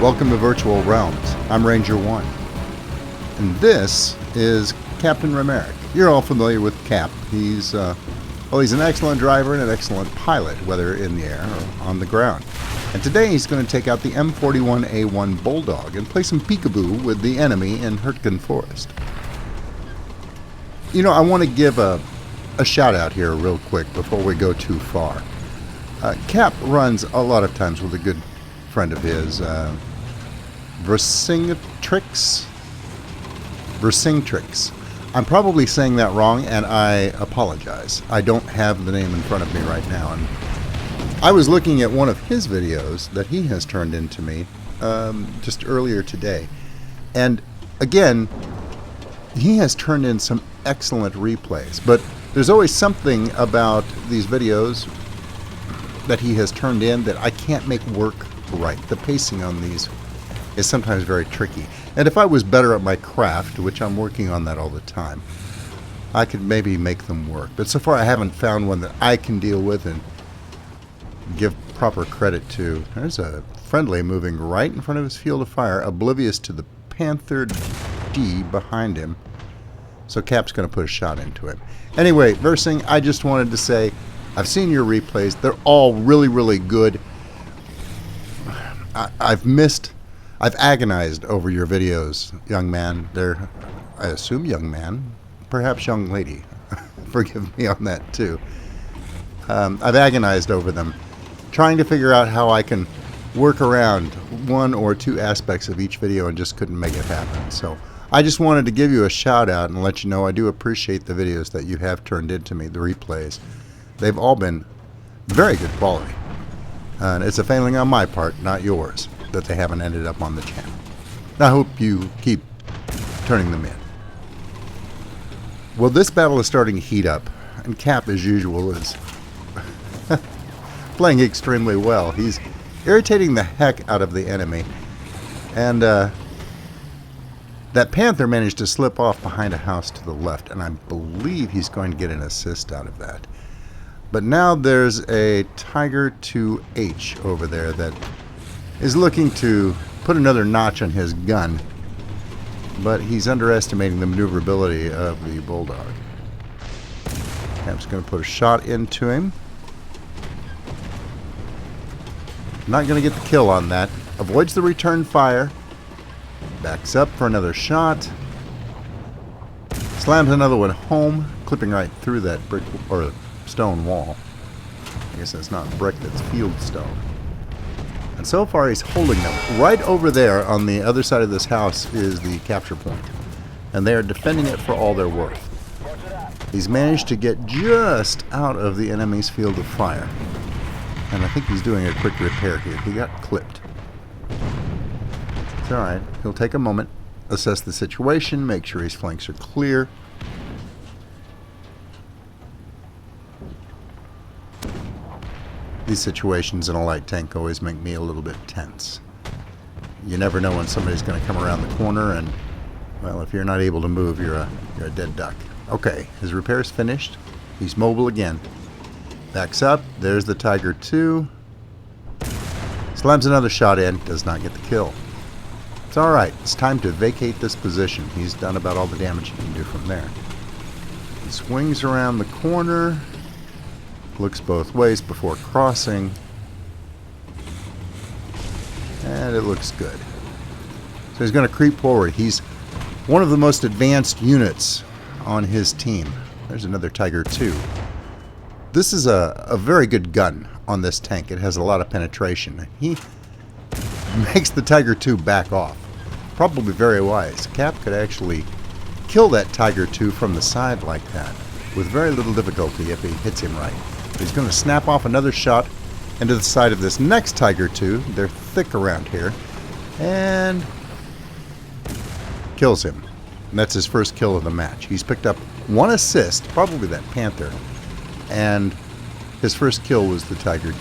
Welcome to Virtual Realms. I'm Ranger 1. And this is Captain Romerick. You're all familiar with Cap. He's an excellent driver and an excellent pilot, whether in the air or on the ground. And today he's going to take out the M41A1 Bulldog and play some peekaboo with the enemy in Hurtgen Forest. You know, I want to give a shout out here real quick before we go too far. Cap runs a lot of times with a good friend of his, Vercingetorix. I'm probably saying that wrong, and I apologize. I don't have the name in front of me right now. And I was looking at one of his videos that he has turned into me just earlier today. And again, he has turned in some excellent replays. But there's always something about these videos that he has turned in that I can't make work right. The pacing on these is sometimes very tricky. And if I was better at my craft, which I'm working on that all the time, I could maybe make them work. But so far I haven't found one that I can deal with and give proper credit to. There's a friendly moving right in front of his field of fire, oblivious to the Panther D behind him. So Cap's going to put a shot into him. Anyway, Versing, I just wanted to say, I've seen your replays. They're all really, really good. I've agonized over your videos, young man. They're, I assume, young man, perhaps young lady. Forgive me on that too. I've agonized over them, trying to figure out how I can work around one or two aspects of each video and just couldn't make it happen. So I just wanted to give you a shout out and let you know I do appreciate the videos that you have turned into me, the replays. They've all been very good quality. And it's a failing on my part, not yours, that they haven't ended up on the channel. I hope you keep turning them in. Well, this battle is starting to heat up, and Cap, as usual, is playing extremely well. He's irritating the heck out of the enemy, and that Panther managed to slip off behind a house to the left, and I believe he's going to get an assist out of that. But now there's a Tiger 2H over there that is looking to put another notch on his gun, but he's underestimating the maneuverability of the Bulldog. Cap's going to put a shot into him. Not going to get the kill on that. Avoids the return fire. Backs up for another shot. Slams another one home, clipping right through that brick or stone wall. I guess that's not brick, that's field stone. And so far he's holding them. Right over there on the other side of this house is the capture point. And they are defending it for all they're worth. He's managed to get just out of the enemy's field of fire. And I think he's doing a quick repair here. He got clipped. It's alright. He'll take a moment, assess the situation, make sure his flanks are clear. These situations in a light tank always make me a little bit tense. You never know when somebody's going to come around the corner, and, well, if you're not able to move, you're a dead duck. Okay, his repair's finished. He's mobile again. Backs up. There's the Tiger 2. Slams another shot in. Does not get the kill. It's alright. It's time to vacate this position. He's done about all the damage he can do from there. He swings around the corner. Looks both ways before crossing. And it looks good. So he's going to creep forward. He's one of the most advanced units on his team. There's another Tiger 2. This is a very good gun on this tank. It has a lot of penetration. He makes the Tiger 2 back off. Probably very wise. Cap could actually kill that Tiger 2 from the side like that with very little difficulty if he hits him right. He's going to snap off another shot into the side of this next Tiger 2. They're thick around here. And kills him. And that's his first kill of the match. He's picked up one assist, probably that Panther. And his first kill was the Tiger 2.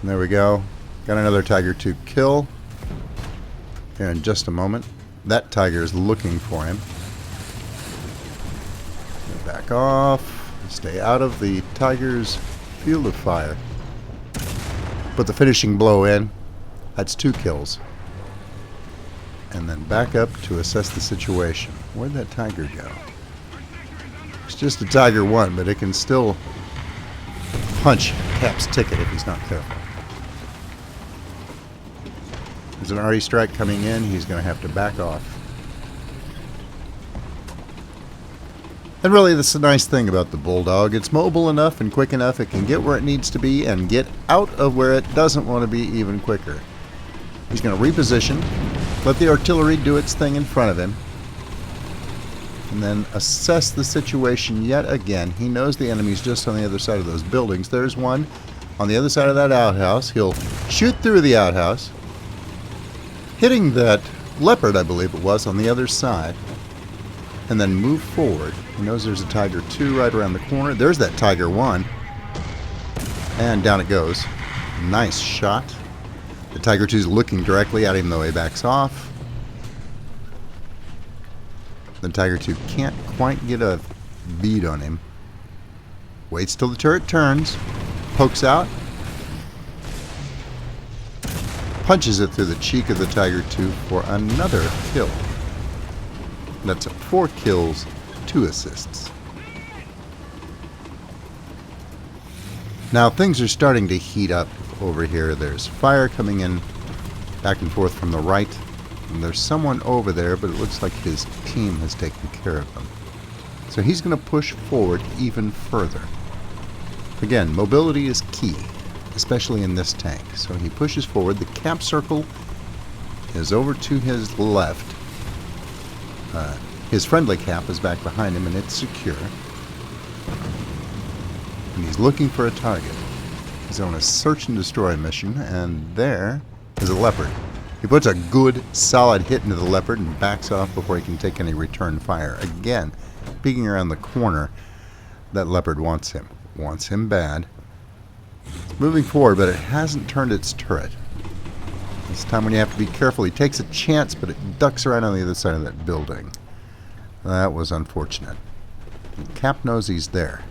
And there we go. Got another Tiger 2 kill. Here in just a moment. That Tiger is looking for him. Back off. Stay out of the Tiger's field of fire. put the finishing blow in. That's 2 kills. And then back up to assess the situation. Where'd that tiger go? It's just a Tiger 1, but it can still punch Cap's ticket if he's not careful. There's an RE strike coming in. He's going to have to back off. And really, that's the nice thing about the Bulldog. It's mobile enough and quick enough. It can get where it needs to be and get out of where it doesn't want to be even quicker. He's going to reposition, let the artillery do its thing in front of him, and then assess the situation yet again. He knows the enemy's just on the other side of those buildings. There's one on the other side of that outhouse. He'll shoot through the outhouse, hitting that leopard, I believe it was, on the other side, and then move forward. He knows there's a Tiger 2 right around the corner. There's that Tiger 1. And down it goes. Nice shot. The Tiger 2's looking directly at him, though he backs off. The Tiger 2 can't quite get a bead on him. Waits till the turret turns. Pokes out. Punches it through the cheek of the Tiger 2 for another kill. That's 4 kills, 2 assists. Now things are starting to heat up over here. There's fire coming in back and forth from the right. And there's someone over there, but it looks like his team has taken care of them. So he's going to push forward even further. Again, mobility is key, especially in this tank. So he pushes forward. The cap circle is over to his left. His friendly cap is back behind him, and it's secure. And he's looking for a target. He's on a search and destroy mission, and there is a leopard. He puts a good, solid hit into the leopard and backs off before he can take any return fire. Again, peeking around the corner, that leopard wants him. Wants him bad. It's moving forward, but it hasn't turned its turret. This time when you have to be careful, he takes a chance, but it ducks around on the other side of that building. That was unfortunate. Cap knows he's there.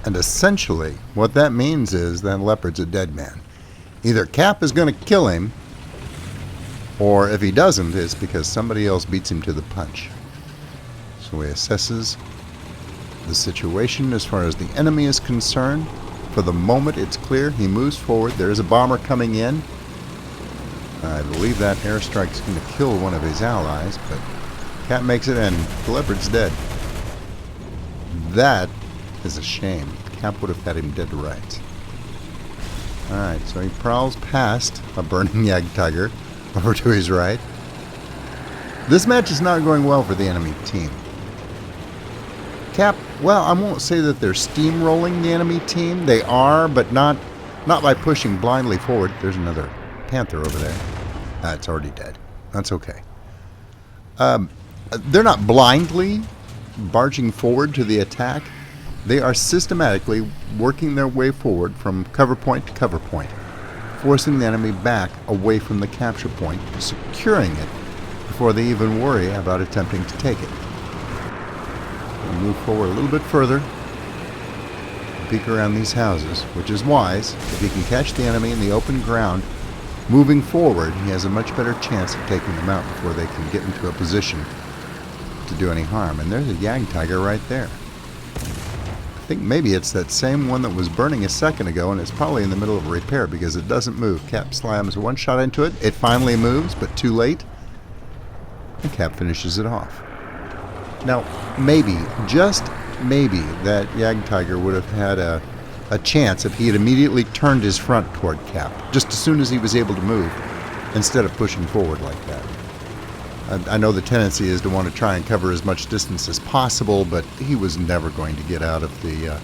And essentially, what that means is that leopard's a dead man. Either Cap is going to kill him, or if he doesn't, it's because somebody else beats him to the punch. So he assesses the situation as far as the enemy is concerned. For the moment, it's clear. He moves forward. There's a bomber coming in. I believe that airstrike is going to kill one of his allies, but Cap makes it, and the leopard's dead. That is a shame. Cap would have had him dead to rights. Alright, so he prowls past a burning Yag Tiger over to his right. This match is not going well for the enemy team. Cap, well, I won't say that they're steamrolling the enemy team. They are, but not by pushing blindly forward. There's another Panther over there. It's already dead. That's okay. They're not blindly barging forward to the attack. They are systematically working their way forward from cover point to cover point, forcing the enemy back away from the capture point, securing it before they even worry about attempting to take it. We'll move forward a little bit further, peek around these houses, which is wise. If he can catch the enemy in the open ground, moving forward, he has a much better chance of taking them out before they can get into a position to do any harm. And there's a Yag Tiger right there. I think maybe it's that same one that was burning a second ago, and it's probably in the middle of a repair because it doesn't move. Cap slams one shot into it. It finally moves, but too late. And Cap finishes it off. Now, maybe, just maybe, that Yag Tiger would have had a chance if he had immediately turned his front toward Cap, just as soon as he was able to move, instead of pushing forward like that. I know the tendency is to want to try and cover as much distance as possible, but he was never going to get out of the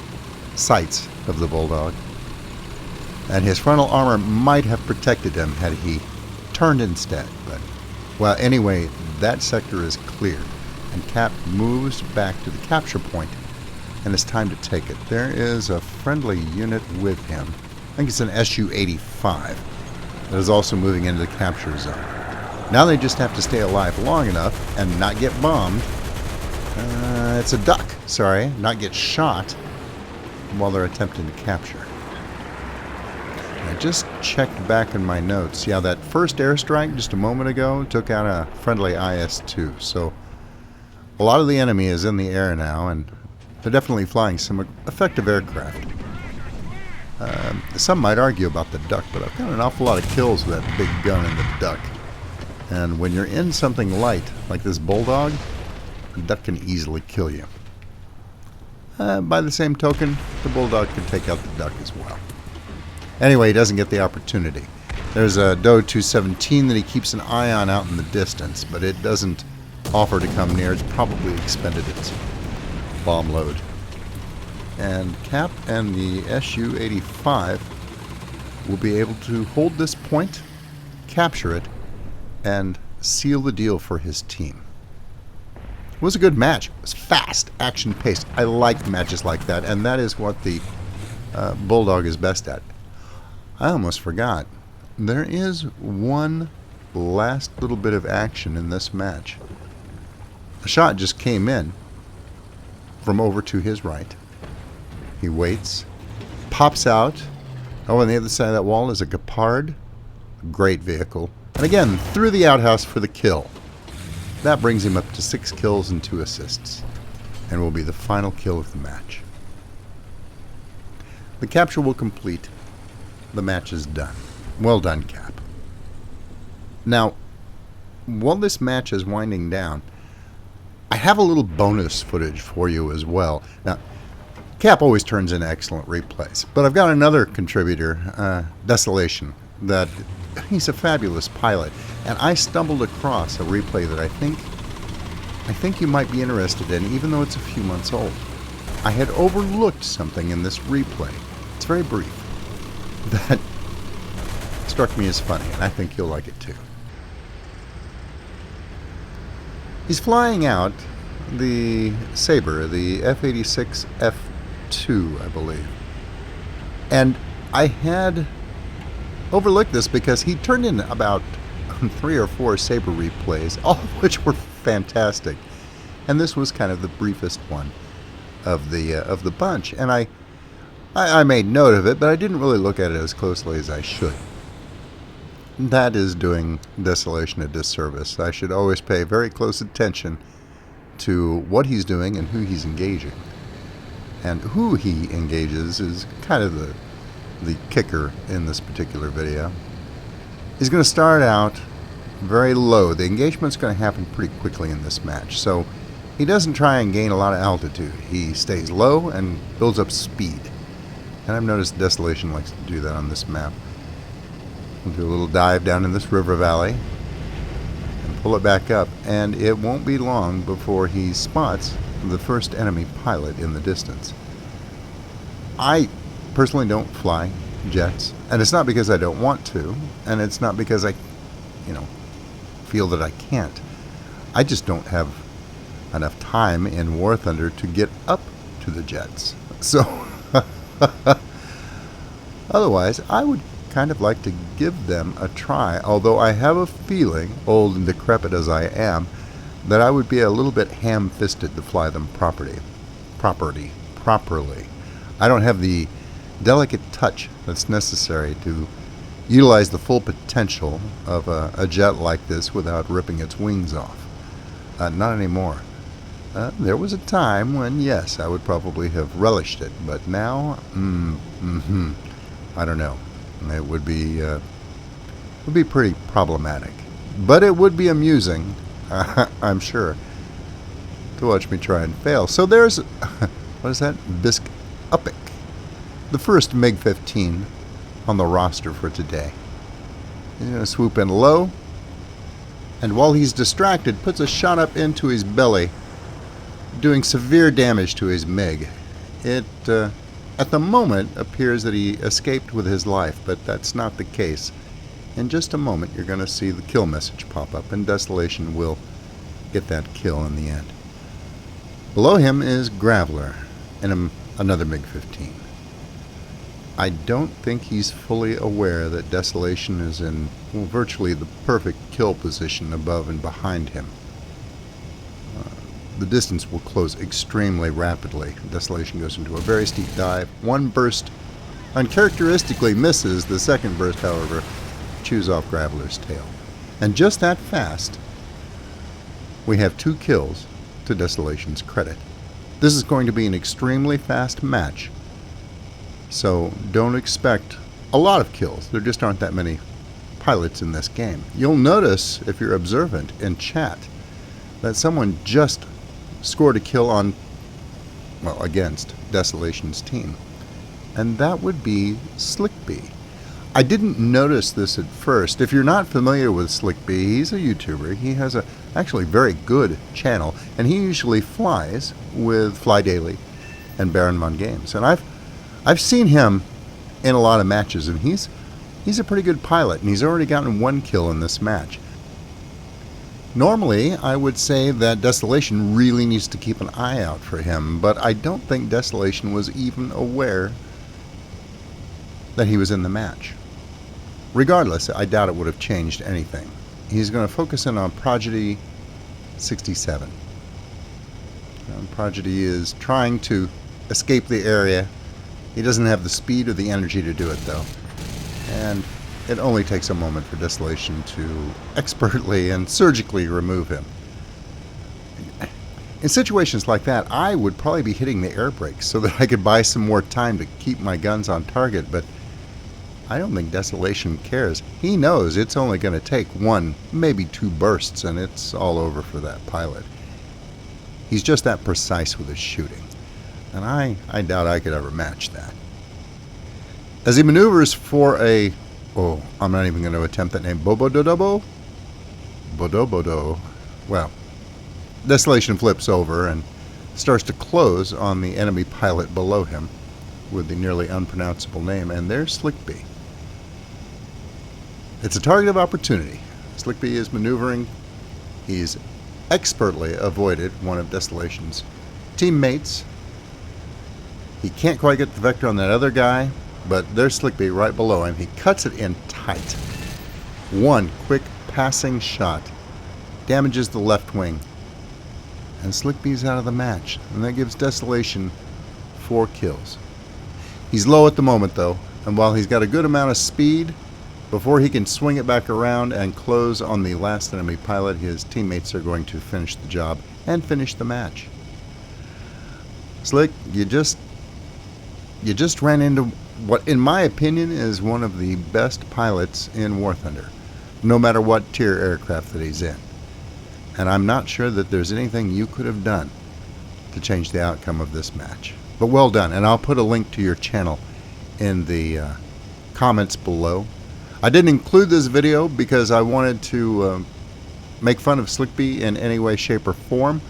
sights of the Bulldog. And his frontal armor might have protected him had he turned instead. But, well, anyway, that sector is clear, and Cap moves back to the capture point, and it's time to take it. There is a friendly unit with him. I think it's an Su-85 that is also moving into the capture zone. Now they just have to stay alive long enough and not get bombed. It's a duck, sorry, not get shot while they're attempting to capture. I just checked back in my notes. Yeah, that first airstrike just a moment ago took out a friendly IS-2. So a lot of the enemy is in the air now, and they're definitely flying some effective aircraft. Some might argue about the duck, but I've got an awful lot of kills with that big gun in the duck. And when you're in something light, like this Bulldog, the duck can easily kill you. By the same token, the Bulldog can take out the duck as well. Anyway, he doesn't get the opportunity. There's a Doe 217 that he keeps an eye on out in the distance, but it doesn't offer to come near. It's probably expended its bomb load. And Cap and the Su-85 will be able to hold this point, capture it, and seal the deal for his team. It was a good match. It was fast, action-paced. I like matches like that, and that is what the Bulldog is best at. I almost forgot. There is one last little bit of action in this match. A shot just came in from over to his right. He waits, pops out. Oh, on the other side of that wall is a Gepard. Great vehicle. And again, through the outhouse for the kill. That brings him up to 6 kills and 2 assists. And will be the final kill of the match. The capture will complete. The match is done. Well done, Cap. Now, while this match is winding down, I have a little bonus footage for you as well. Now, Cap always turns in excellent replays, but I've got another contributor, Desolation, that he's a fabulous pilot, and I stumbled across a replay that I think you might be interested in, even though it's a few months old. I had overlooked something in this replay. It's very brief. That struck me as funny, and I think you'll like it too. He's flying out the Sabre, the F-86 F2, I believe. And I had overlooked this because he turned in about 3 or 4 Sabre replays, all of which were fantastic. And this was kind of the briefest one of the bunch. And I made note of it, but I didn't really look at it as closely as I should. That is doing Desolation a disservice. I should always pay very close attention to what he's doing and who he's engaging. And who he engages is kind of the kicker in this particular video. He's going to start out very low. The engagement's going to happen pretty quickly in this match. So he doesn't try and gain a lot of altitude. He stays low and builds up speed. And I've noticed Desolation likes to do that on this map. We'll do a little dive down in this river valley and pull it back up, and it won't be long before he spots the first enemy pilot in the distance. I personally don't fly jets, and it's not because I don't want to, and it's not because I, feel that I can't. I just don't have enough time in War Thunder to get up to the jets. So otherwise, I would kind of like to give them a try, although I have a feeling, old and decrepit as I am, that I would be a little bit ham-fisted to fly them properly. I don't have the delicate touch that's necessary to utilize the full potential of a jet like this without ripping its wings off. Not anymore. There was a time when, yes, I would probably have relished it, but now, I don't know. It would be pretty problematic, but it would be amusing, I'm sure, to watch me try and fail. So there's, what is that? Bisque Epic, the first MiG-15 on the roster for today. He's going to swoop in low, and while he's distracted, puts a shot up into his belly, doing severe damage to his MiG. It at the moment appears that he escaped with his life, but that's not the case. In just a moment, you're going to see the kill message pop up, and Desolation will get that kill in the end. Below him is Graveler and another MiG-15. I don't think he's fully aware that Desolation is in virtually the perfect kill position above and behind him. The distance will close extremely rapidly. Desolation goes into a very steep dive. One burst Uncharacteristically misses the second burst, however, chews off Graveler's tail. And just that fast, we have 2 kills to Desolation's credit. This is going to be an extremely fast match, so don't expect a lot of kills. There just aren't that many pilots in this game. You'll notice, if you're observant in chat, that someone just scored a kill on, well, against Desolation's team. And that would be Slickbee. I didn't notice this at first. If you're not familiar with Slickbee, he's a YouTuber. He has a actually very good channel, and he usually flies with Fly Daily and Baron Von Games. And I've seen him in a lot of matches, and he's a pretty good pilot, and he's already gotten 1 kill in this match. Normally, I would say that Desolation really needs to keep an eye out for him, but I don't think Desolation was even aware that he was in the match. Regardless, I doubt it would have changed anything. He's going to focus in on Prodigy 67. Prodigy is trying to escape the area. He doesn't have the speed or the energy to do it, though. And it only takes a moment for Desolation to expertly and surgically remove him. In situations like that, I would probably be hitting the air brakes so that I could buy some more time to keep my guns on target, but I don't think Desolation cares. He knows it's only going to take 1, maybe 2 bursts, and it's all over for that pilot. He's just that precise with his shooting, and I doubt I could ever match that. As he maneuvers for a, oh, I'm not even going to attempt that name, Bobo-Dodobo? Bodo-Bodo. Well, Desolation flips over and starts to close on the enemy pilot below him with the nearly unpronounceable name, and there's Slickbee. It's a target of opportunity. Slickbee is maneuvering. He's expertly avoided one of Desolation's teammates. He can't quite get the vector on that other guy, but there's Slickbee right below him. He cuts it in tight. 1 quick passing shot damages the left wing, and Slickbee's out of the match, and that gives Desolation 4 kills. He's low at the moment, though, and while he's got a good amount of speed, before he can swing it back around and close on the last enemy pilot, his teammates are going to finish the job and finish the match. Slick, you just ran into what, in my opinion, is one of the best pilots in War Thunder, no matter what tier aircraft that he's in. And I'm not sure that there's anything you could have done to change the outcome of this match. But well done, and I'll put a link to your channel in the comments below. I didn't include this video because I wanted to make fun of Slickbee in any way, shape, or form.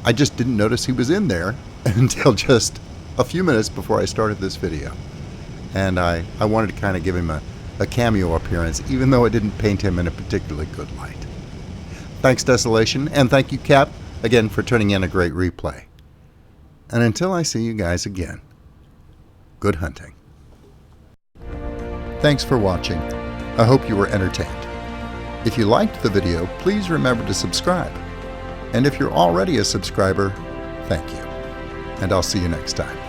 I just didn't notice he was in there until just a few minutes before I started this video. And I wanted to kind of give him a cameo appearance, even though it didn't paint him in a particularly good light. Thanks, Desolation, and thank you, Cap, again for turning in a great replay. And until I see you guys again, good hunting. Thanks for watching. I hope you were entertained. If you liked the video, please remember to subscribe. And if you're already a subscriber, thank you. And I'll see you next time.